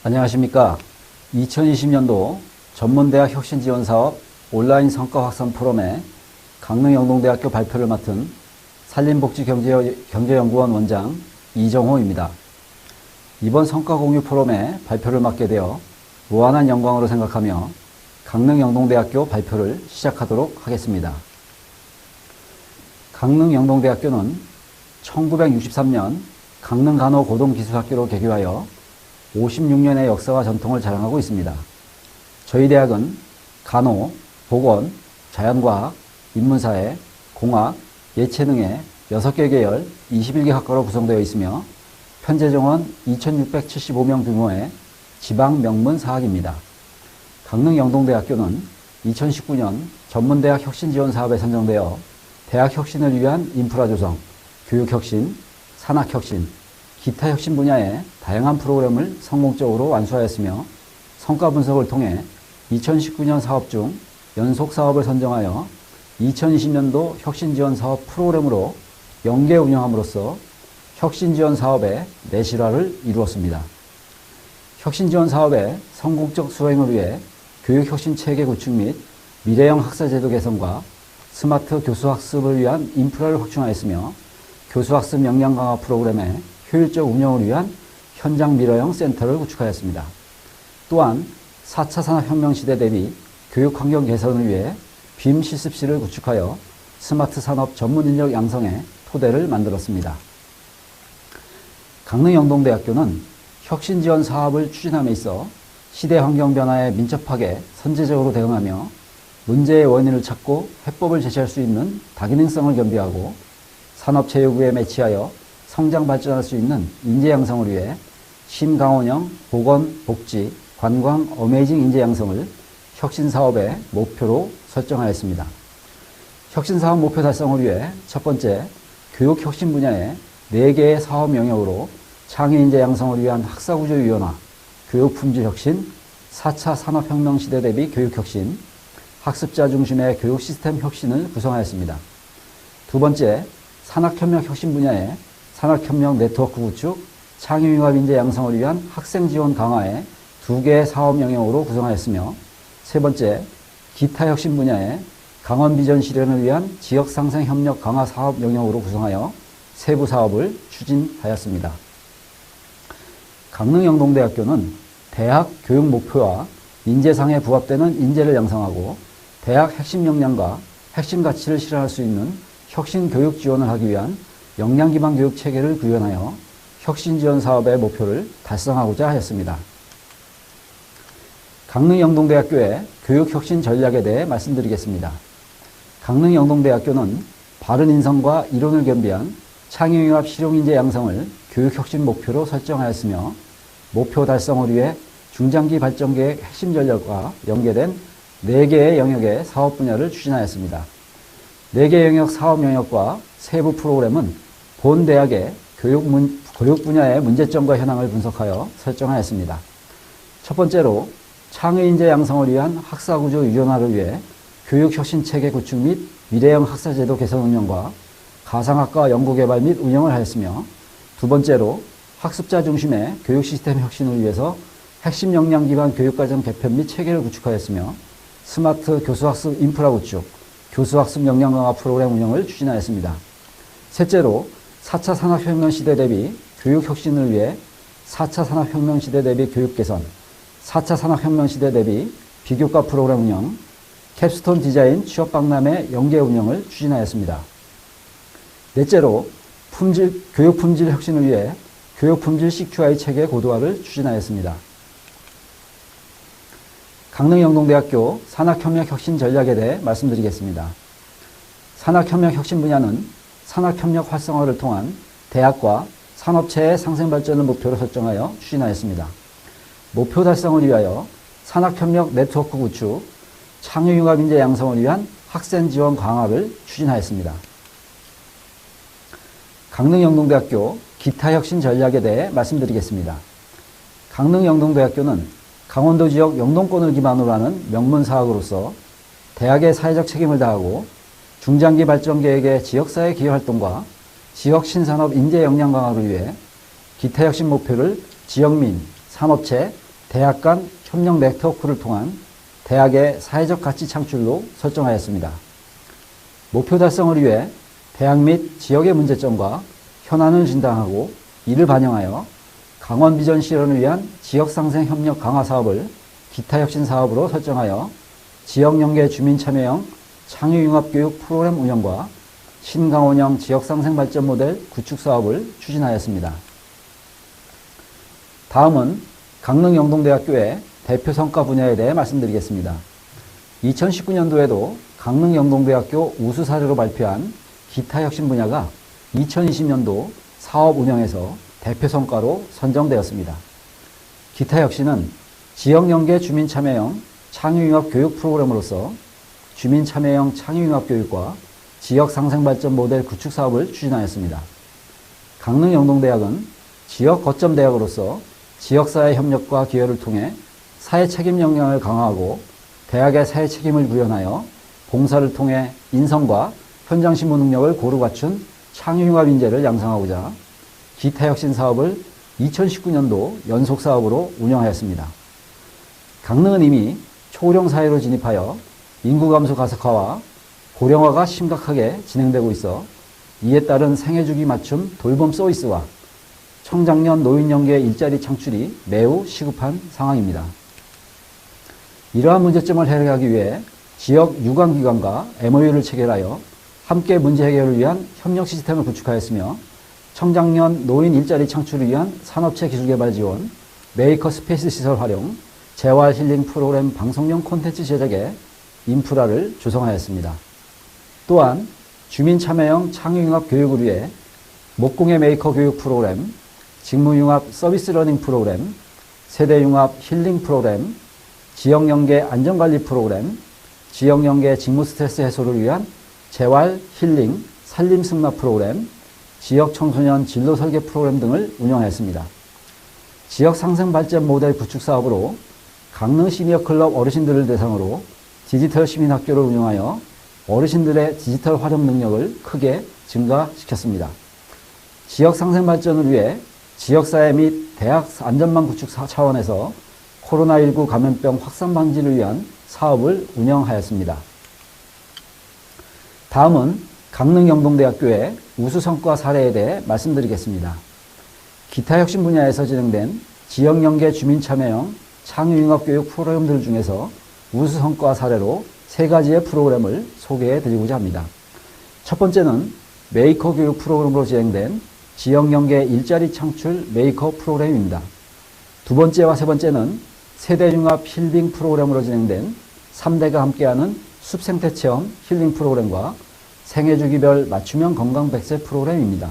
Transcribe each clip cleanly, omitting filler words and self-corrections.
안녕하십니까. 2020년도 전문대학 혁신지원사업 온라인 성과 확산 포럼에 강릉영동대학교 발표를 맡은 산림복지경제연구원 원장 이정호입니다. 이번 성과 공유 포럼에 발표를 맡게 되어 무한한 영광으로 생각하며 강릉영동대학교 발표를 시작하도록 하겠습니다. 강릉영동대학교는 1963년 강릉간호고등기술학교로 개교하여 56년의 역사와 전통을 자랑하고 있습니다. 저희 대학은 간호, 보건, 자연과학, 인문사회, 공학, 예체능의 6개 계열 21개 학과로 구성되어 있으며 현재 정원 2,675명 규모의 지방 명문 사학입니다. 강릉영동대학교는 2019년 전문대학 혁신지원 사업에 선정되어 대학 혁신을 위한 인프라 조성, 교육혁신, 산학혁신, 기타 혁신 분야의 다양한 프로그램을 성공적으로 완수하였으며 성과 분석을 통해 2019년 사업 중 연속 사업을 선정하여 2020년도 혁신지원 사업 프로그램으로 연계 운영함으로써 혁신지원 사업의 내실화를 이루었습니다. 혁신지원 사업의 성공적 수행을 위해 교육혁신 체계 구축 및 미래형 학사제도 개선과 스마트 교수학습을 위한 인프라를 확충하였으며 교수학습 역량 강화 프로그램의 효율적 운영을 위한 현장 미래형 센터를 구축하였습니다. 또한 4차 산업혁명 시대 대비 교육 환경 개선을 위해 빔 실습실을 구축하여 스마트 산업 전문 인력 양성의 토대를 만들었습니다. 강릉영동대학교는 혁신지원 사업을 추진함에 있어 시대 환경 변화에 민첩하게 선제적으로 대응하며 문제의 원인을 찾고 해법을 제시할 수 있는 다기능성을 겸비하고 산업체육에 매치하여 성장 발전할 수 있는 인재 양성을 위해 심강원형 보건, 복지, 관광, 어메이징 인재 양성을 혁신사업의 목표로 설정하였습니다. 혁신사업 목표 달성을 위해 첫 번째, 교육혁신 분야의 4개의 사업 영역으로 창의인재 양성을 위한 학사구조 유연화, 교육품질혁신, 4차 산업혁명 시대 대비 교육혁신, 학습자 중심의 교육 시스템 혁신을 구성하였습니다. 두 번째, 산학협력 혁신 분야의 산학협력 네트워크 구축, 창의융합 인재 양성을 위한 학생 지원 강화의 2개의 사업 영역으로 구성하였으며 세 번째, 기타 혁신 분야의 강원 비전 실현을 위한 지역 상생 협력 강화 사업 영역으로 구성하여 세부 사업을 추진하였습니다. 강릉영동대학교는 대학 교육 목표와 인재상에 부합되는 인재를 양성하고 대학 핵심 역량과 핵심 가치를 실현할 수 있는 혁신 교육 지원을 하기 위한 역량 기반 교육 체계를 구현하여 혁신 지원 사업의 목표를 달성하고자 하였습니다. 강릉영동대학교의 교육 혁신 전략에 대해 말씀드리겠습니다. 강릉영동대학교는 바른 인성과 이론을 겸비한 창의융합 실용인재 양성을 교육 혁신 목표로 설정하였으며 목표 달성을 위해 중장기 발전 계획 핵심 전략과 연계된 4개의 영역의 사업 분야를 추진하였습니다. 4개 영역 사업 영역과 세부 프로그램은 본 대학의 교육 분야의 문제점과 현황을 분석하여 설정하였습니다. 첫 번째로 창의인재 양성을 위한 학사구조 유연화를 위해 교육혁신 체계 구축 및 미래형 학사제도 개선 운영과 가상학과 연구개발 및 운영을 하였으며 두 번째로 학습자 중심의 교육 시스템 혁신을 위해서 핵심 역량 기반 교육과정 개편 및 체계를 구축하였으며 스마트 교수학습 인프라 구축, 교수학습 역량 강화 프로그램 운영을 추진하였습니다. 셋째로 4차 산업혁명 시대 대비 교육혁신을 위해 4차 산업혁명 시대 대비 교육 개선, 4차 산업혁명 시대 대비 비교과 프로그램 운영, 캡스톤 디자인 취업 박람회 연계 운영을 추진하였습니다. 넷째로 교육 품질 혁신을 위해 교육 품질 CQI 체계 고도화를 추진하였습니다. 강릉영동대학교 산학협력 혁신 전략에 대해 말씀드리겠습니다. 산학협력 혁신 분야는 산학협력 활성화를 통한 대학과 산업체의 상생 발전을 목표로 설정하여 추진하였습니다. 목표 달성을 위하여 산학협력 네트워크 구축, 창의융합 인재 양성을 위한 학생 지원 강화를 추진하였습니다. 강릉영동대학교 기타 혁신 전략에 대해 말씀드리겠습니다. 강릉영동대학교는 강원도 지역 영동권을 기반으로 하는 명문 사학으로서 대학의 사회적 책임을 다하고 중장기 발전 계획의 지역사회 기여 활동과 지역 신산업 인재 역량 강화를 위해 기타 혁신 목표를 지역민, 산업체, 대학 간 협력 네트워크를 통한 대학의 사회적 가치 창출로 설정하였습니다. 목표 달성을 위해 대학 및 지역의 문제점과 현안을 진단하고 이를 반영하여 강원 비전 실현을 위한 지역상생 협력 강화 사업을 기타혁신 사업으로 설정하여 지역연계 주민참여형 창의융합교육 프로그램 운영과 신강원형 지역상생발전 모델 구축 사업을 추진하였습니다. 다음은 강릉영동대학교의 대표 성과 분야에 대해 말씀드리겠습니다. 2019년도에도 강릉영동대학교 우수 사례로 발표한 기타혁신 분야가 2020년도 사업 운영에서 대표 성과로 선정되었습니다. 기타혁신은 지역연계 주민참여형 창의융합 교육 프로그램으로서 주민참여형 창의융합 교육과 지역상생발전 모델 구축 사업을 추진하였습니다. 강릉영동대학은 지역 거점 대학으로서 지역사회 협력과 기여를 통해 사회책임 역량을 강화하고 대학의 사회책임을 구현하여 봉사를 통해 인성과 현장신무 능력을 고루 갖춘 창의융합 인재를 양성하고자 기타혁신 사업을 2019년도 연속사업으로 운영하였습니다. 강릉은 이미 초고령 사회로 진입하여 인구 감소 가속화와 고령화가 심각하게 진행되고 있어 이에 따른 생애주기 맞춤 돌봄 서비스와 청장년 노인연계 일자리 창출이 매우 시급한 상황입니다. 이러한 문제점을 해결하기 위해 지역 유관기관과 MOU를 체결하여 함께 문제 해결을 위한 협력 시스템을 구축하였으며 청장년 노인 일자리 창출을 위한 산업체 기술개발 지원, 메이커 스페이스 시설 활용, 재활 힐링 프로그램 방송용 콘텐츠 제작에 인프라를 조성하였습니다. 또한 주민참여형 창의융합 교육을 위해 목공예 메이커 교육 프로그램, 직무융합 서비스 러닝 프로그램, 세대융합 힐링 프로그램, 지역연계 안전관리 프로그램, 지역연계 직무 스트레스 해소를 위한 재활 힐링 살림 승마 프로그램, 지역 청소년 진로 설계 프로그램 등을 운영했습니다. 지역 상생 발전 모델 구축 사업으로 강릉 시니어 클럽 어르신들을 대상으로 디지털 시민학교를 운영하여 어르신들의 디지털 활용 능력을 크게 증가시켰습니다. 지역 상생 발전을 위해 지역사회 및 대학 안전망 구축 차원에서 코로나19 감염병 확산 방지를 위한 사업을 운영하였습니다. 다음은 강릉영동대학교의 우수 성과 사례에 대해 말씀드리겠습니다. 기타혁신 분야에서 진행된 지역연계 주민참여형 창의융합교육 프로그램들 중에서 우수 성과 사례로 세 가지의 프로그램을 소개해 드리고자 합니다. 첫 번째는 메이커 교육 프로그램으로 진행된 지역연계 일자리 창출 메이커 프로그램입니다. 두 번째와 세 번째는 세대융합 힐링 프로그램으로 진행된 3대가 함께하는 숲생태 체험 힐링 프로그램과 생애주기별 맞춤형 건강 100세 프로그램입니다.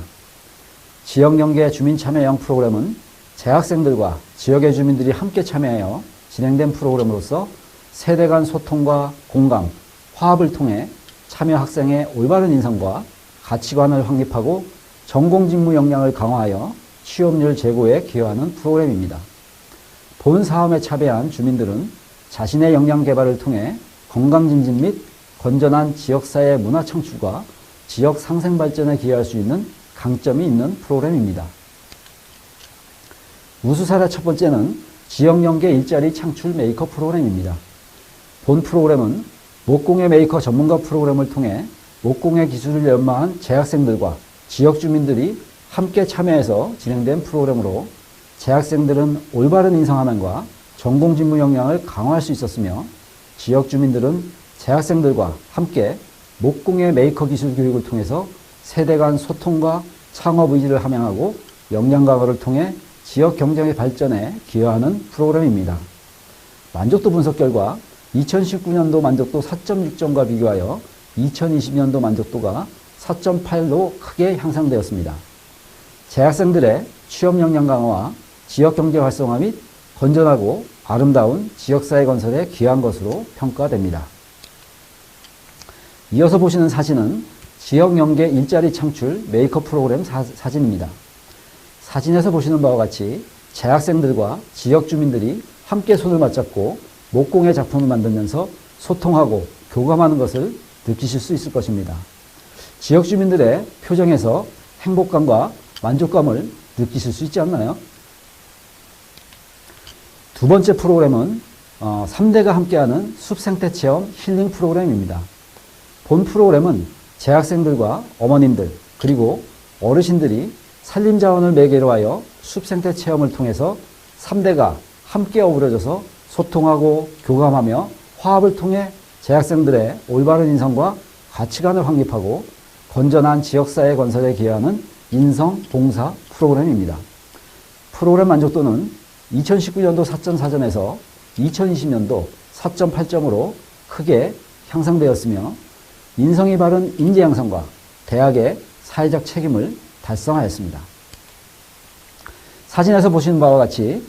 지역연계 주민참여형 프로그램은 재학생들과 지역의 주민들이 함께 참여하여 진행된 프로그램으로서 세대 간 소통과 공감, 화합을 통해 참여 학생의 올바른 인성과 가치관을 확립하고 전공직무 역량을 강화하여 취업률 제고에 기여하는 프로그램입니다. 본 사업에 참여한 주민들은 자신의 역량 개발을 통해 건강 증진 및 건전한 지역사회 문화 창출과 지역 상생 발전에 기여할 수 있는 강점이 있는 프로그램입니다. 우수 사례 첫 번째는 지역연계 일자리 창출 메이커 프로그램입니다. 본 프로그램은 목공예 메이커 전문가 프로그램을 통해 목공예 기술을 연마한 재학생들과 지역 주민들이 함께 참여해서 진행된 프로그램으로 재학생들은 올바른 인성함과 전공직무 역량을 강화할 수 있었으며 지역 주민들은 재학생들과 함께 목공예 메이커 기술 교육을 통해서 세대 간 소통과 창업 의지를 함양하고 역량 강화를 통해 지역 경쟁의 발전에 기여하는 프로그램입니다. 만족도 분석 결과 2019년도 만족도 4.6점과 비교하여 2020년도 만족도가 4.8로 크게 향상되었습니다. 재학생들의 취업 역량 강화와 지역 경제 활성화 및 건전하고 아름다운 지역사회 건설에 기여한 것으로 평가됩니다. 이어서 보시는 사진은 지역연계 일자리 창출 메이커 프로그램 사진입니다. 사진에서 보시는 바와 같이 재학생들과 지역 주민들이 함께 손을 맞잡고 목공예 작품을 만들면서 소통하고 교감하는 것을 느끼실 수 있을 것입니다. 지역 주민들의 표정에서 행복감과 만족감을 느끼실 수 있지 않나요? 두 번째 프로그램은 3대가 함께하는 숲생태 체험 힐링 프로그램입니다. 본 프로그램은 재학생들과 어머님들 그리고 어르신들이 산림자원을 매개로 하여 숲생태 체험을 통해서 3대가 함께 어우러져서 소통하고 교감하며 화합을 통해 재학생들의 올바른 인성과 가치관을 확립하고 건전한 지역사회 건설에 기여하는 인성 봉사 프로그램입니다. 프로그램 만족도는 2019년도 4.4점에서 2020년도 4.8점으로 크게 향상되었으며 인성이 바른 인재 양성과 대학의 사회적 책임을 달성하였습니다. 사진에서 보시는 바와 같이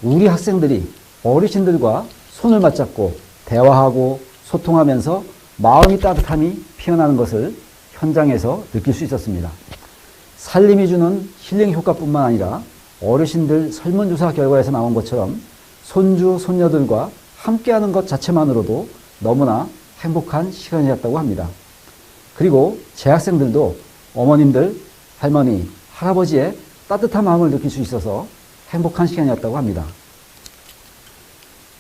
우리 학생들이 어르신들과 손을 맞잡고 대화하고 소통하면서 마음이 따뜻함이 피어나는 것을 현장에서 느낄 수 있었습니다. 산림이 주는 힐링 효과뿐만 아니라 어르신들 설문조사 결과에서 나온 것처럼 손주, 손녀들과 함께하는 것 자체만으로도 너무나 행복한 시간이었다고 합니다. 그리고 재학생들도 어머님들, 할머니, 할아버지의 따뜻한 마음을 느낄 수 있어서 행복한 시간이었다고 합니다.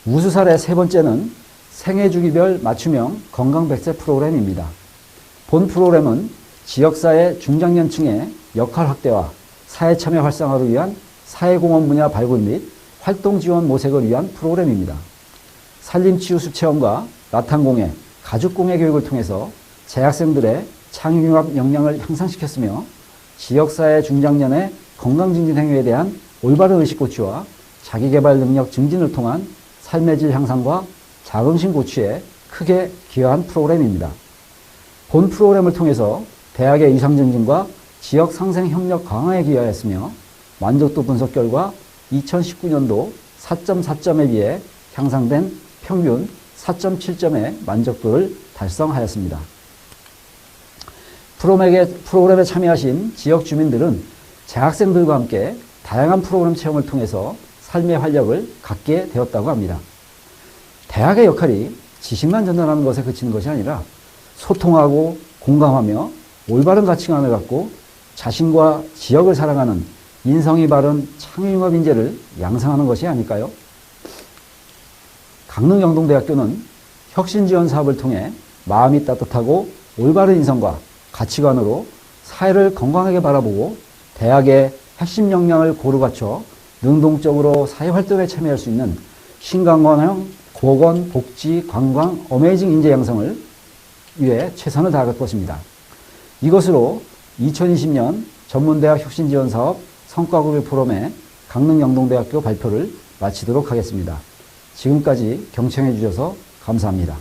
우수 사례 세 번째는 생애주기별 맞춤형 건강백세 프로그램입니다. 본 프로그램은 지역사회 중장년층의 역할 확대와 사회참여 활성화를 위한 사회공헌 분야 발굴 및 활동 지원 모색을 위한 프로그램입니다. 산림치유숲 체험과 라탄공예, 가죽공예 교육을 통해서 재학생들의 창의융합 역량을 향상시켰으며 지역사회 중장년의 건강증진 행위에 대한 올바른 의식고취와 자기개발 능력 증진을 통한 삶의 질 향상과 자긍심 고취에 크게 기여한 프로그램입니다. 본 프로그램을 통해서 대학의 위상 증진과 지역 상생 협력 강화에 기여하였으며 만족도 분석 결과 2019년도 4.4점에 비해 향상된 평균 4.7점의 만족도를 달성하였습니다. 프로그램에 참여하신 지역 주민들은 재학생들과 함께 다양한 프로그램 체험을 통해서 삶의 활력을 갖게 되었다고 합니다. 대학의 역할이 지식만 전달하는 것에 그치는 것이 아니라 소통하고 공감하며 올바른 가치관을 갖고 자신과 지역을 사랑하는 인성이 바른 창의융합 인재를 양성하는 것이 아닐까요? 강릉영동대학교는 혁신지원 사업을 통해 마음이 따뜻하고 올바른 인성과 가치관으로 사회를 건강하게 바라보고 대학의 핵심 역량을 고루 갖춰 능동적으로 사회활동에 참여할 수 있는 신강원형 보건, 복지, 관광, 어메이징 인재 양성을 위해 최선을 다할 것입니다. 이것으로 2020년 전문대학 혁신지원사업 성과급여 포럼의 강릉영동대학교 발표를 마치도록 하겠습니다. 지금까지 경청해 주셔서 감사합니다.